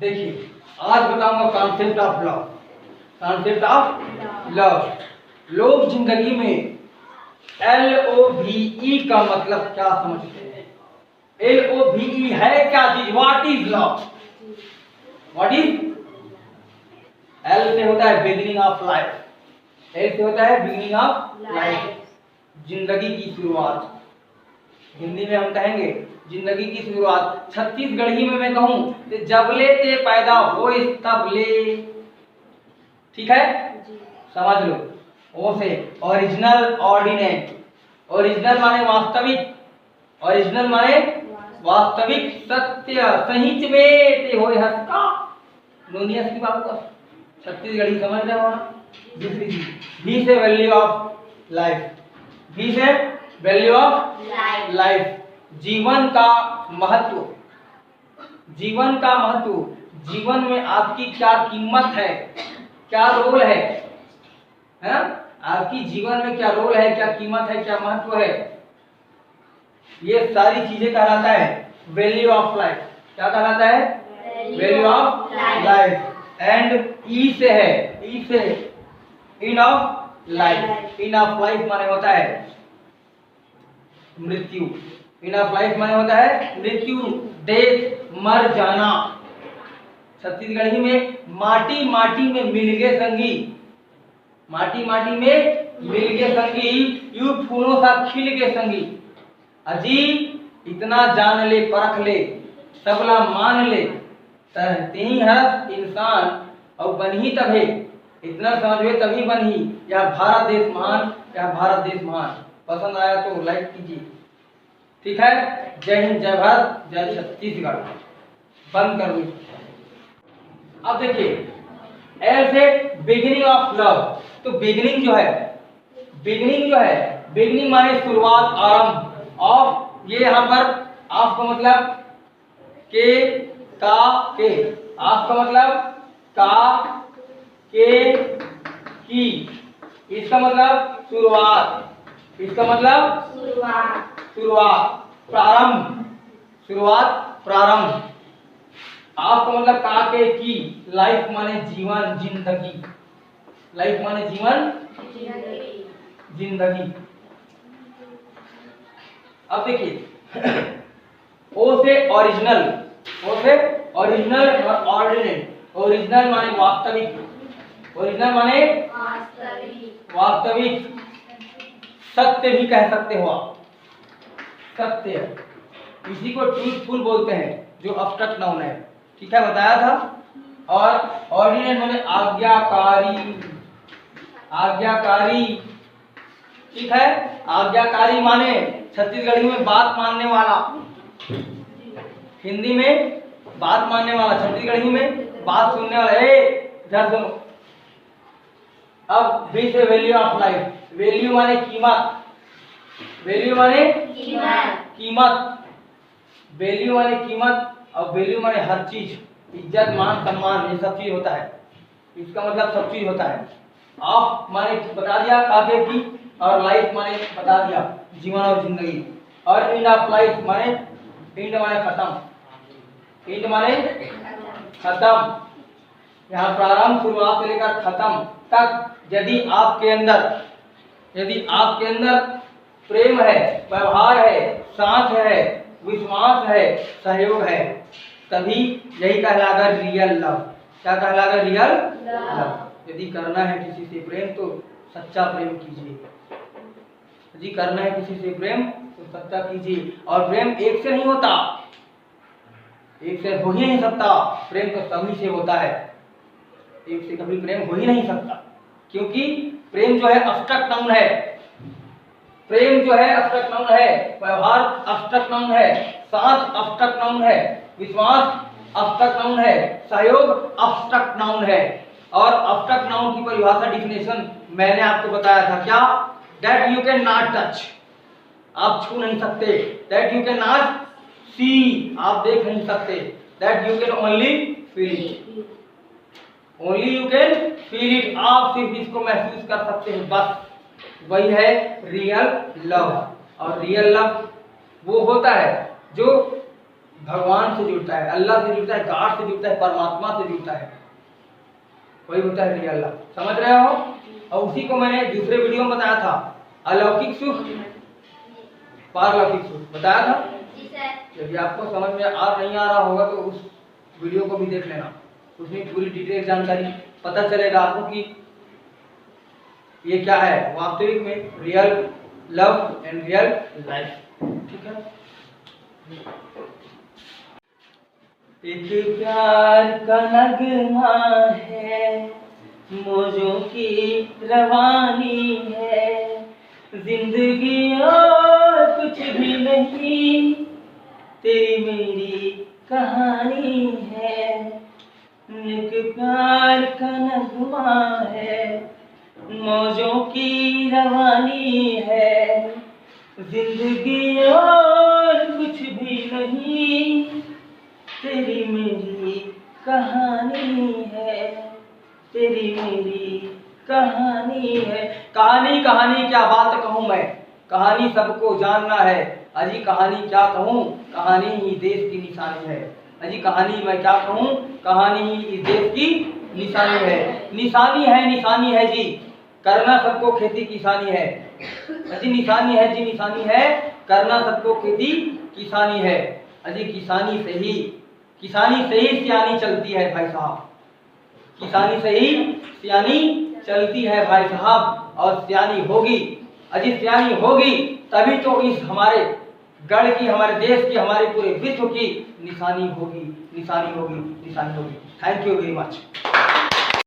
देखिए, आज बताऊंगा concept of love. Concept of love. लोग जिंदगी में LOVE का मतलब क्या समझते हैं? LOVE है क्या चीज? What is love? What is? L से होता है बिगिनिंग ऑफ लाइफ, L से होता है बिगिनिंग ऑफ लाइफ, जिंदगी की शुरुआत। हिंदी में हम कहेंगे जिंदगी की शुरुआत। छत्तीसगढ़ी में मैं कहूं तो जबले ते पैदा होए तबले। ठीक है, समझ लो। ओ से ओरिजिनल, ऑर्डिनेट। ओरिजिनल माने वास्तविक, ओरिजिनल माने वास्तविक, सत्य, सहिच में ते होए हस्का। नोनियस की बात का छत्तीसगढ़ी समझ रहे हो ना? भी से वैल्यू ऑफ लाइफ, भी से वैल्यू ऑफ लाइफ, जीवन का महत्व। जीवन का महत्व, जीवन में आपकी क्या कीमत है, क्या रोल है ना? आपकी जीवन में क्या रोल है, क्या कीमत है, क्या महत्व है, ये सारी चीजें कहलाता है वैल्यू ऑफ लाइफ। क्या कहलाता है? Value of life. And E से है, ई से in of life. In of life माने होता है मृत्यु। इन ऑफ लाइफ माने होता है मृत्यु, डेथ, मर जाना। छत्तीसगढ़ी में माटी माटी में मिल गए संगी, माटी माटी में मिल गए संगी, यू फूलों सा खिल गए संगी। अजी इतना जान ले परख ले, सबला मान ले, तरते ही हरस इंसान और बनही तभे। इतना समझ तभी बनही। या भारत देश महान, या भारत देश महान। पसंद आया तो लाइक कीजिए। ठीक है, जय हिंद, जय भारत, जय छत्तीसगढ़। बंद कर दो। अब देखिए एल से बिगिनिंग ऑफ लव। तो बिगिनिंग जो है, बिगिनिंग जो है, बिगिनिंग माने शुरुआत, आरंभ। ऑफ ये यहाँ पर ऑफ का मतलब के, का, के। ऑफ का मतलब का, के, की। इसका मतलब शुरुआत, इसका मतलब शुरुआत, प्रारंभ, शुरुआत, प्रारंभ। आपका मतलब का, के, की। लाइफ माने जीवन, जिंदगी। लाइफ माने जीवन, जिंदगी। अब देखिए ओ से ओरिजिनल, ओ से ओरिजिनल और ऑर्डिनेट। ओरिजिनल माने वास्तविक, ओरिजिनल माने वास्तविक, सत्य भी कह सकते हो आप, सत्य। इसी को ट्रूथफुल बोलते हैं, जो अब्स्ट्रक्ट नाउन है। ठीक है, बताया था। और ऑर्डिनेट माने आज्ञाकारी, आज्ञाकारी। ठीक है, आज्ञाकारी माने छत्तीसगढ़ी में बात मानने वाला, हिंदी में बात मानने वाला, छत्तीसगढ़ी में बात सुनने वाला। इधर सुनो। अब बी से वैल्यू ऑफ लाइफ। वैल्यू माने कीमत, वैल्यू माने कीमत, वैल्यू माने कीमत। और वैल्यू माने हर चीज, इज्जत, मान, सम्मान, ये सब चीज होता है। इसका मतलब सब चीज होता है। ऑफ माने बता दिया, काके की। और लाइफ माने बता दिया, जीवन और जिंदगी। और एंड ऑफ लाइफ माने, एंड माने खत्म, एंड माने खत्म। यहाँ प्रारंभ, शुरुआत से लेकर खत्म तक। यदि आपके अंदर, यदि आपके अंदर प्रेम है, व्यवहार है, साथ है, विश्वास है, सहयोग है, तभी यही कहलागा रियल लव। क्या कहलागा? Real love. यदि करना है किसी से प्रेम तो सच्चा प्रेम कीजिए। यदि करना है किसी से प्रेम तो सच्चा कीजिए। और प्रेम एक से नहीं होता, एक से हो ही नहीं सकता। प्रेम तो सभी से होता है, एक से कभी प्रेम हो ही नहीं सकता। क्योंकि प्रेम जो है अब्स्ट्रक्ट नाउन है, प्रेम जो है अब्स्ट्रक्ट नाउन है, व्यवहार अब्स्ट्रक्ट नाउन है, साथ अब्स्ट्रक्ट नाउन है, विश्वास अब्स्ट्रक्ट नाउन है, सहयोग अब्स्ट्रक्ट नाउन है। और अब्स्ट्रक्ट नाउन की परिभाषा, डिफिनेशन मैंने आपको बताया था। क्या? That you can not touch, आप छू नहीं सकते। दैट यू कैन नॉट सी, आप देख नहीं सकते। That you can only feel it, only you can feel it, आप सिर्फ इसको महसूस कर सकते हैं, बस। वही है रियल लव। और रियल लव वो होता है जो भगवान से जुड़ता है, अल्लाह से जुड़ता है, गॉड से जुड़ता है, परमात्मा से जुड़ता है, वही होता है रियल लव। समझ रहे हो? और उसी को मैंने दूसरे वीडियो में बताया था, अलौकिक सुख पारलौकिक सुख बताया था। यदि आपको समझ में नहीं आ रहा होगा तो उस वीडियो को भी देख लेना, उसमें पूरी डिटेल जानकारी पता चलेगा आपको कि ये क्या है वास्तविक में real love and real life. ठीक है। एक प्यार का नगमा है, मौजों की रवानी है, जिंदगी और कुछ भी नहीं, तेरी मेरी कहानी है। एक प्यार का नगमा है, मौजों की रवानी है, जिंदगी और कुछ भी नहीं, तेरी मेरी कहानी है, तेरी मेरी कहानी है। कहानी कहानी क्या बात कहूँ मैं, कहानी सबको जानना है। अजी कहानी क्या कहूँ, कहानी ही देश की निशानी है। अजी कहानी मैं क्या कहूँ, कहानी ही इस देश की निशानी है। निशानी है जी, करना सबको खेती किसानी है। अजी निशानी है जी, निशानी है, करना सबको खेती किसानी है। अजी किसानी से ही सियानी चलती है भाई साहब, किसानी से ही सियानी चलती है भाई साहब। और सियानी होगी, अजी सियानी होगी तभी तो इस हमारे गढ़ की, हमारे देश की, हमारे पूरे विश्व की निशानी होगी। Thank you very much.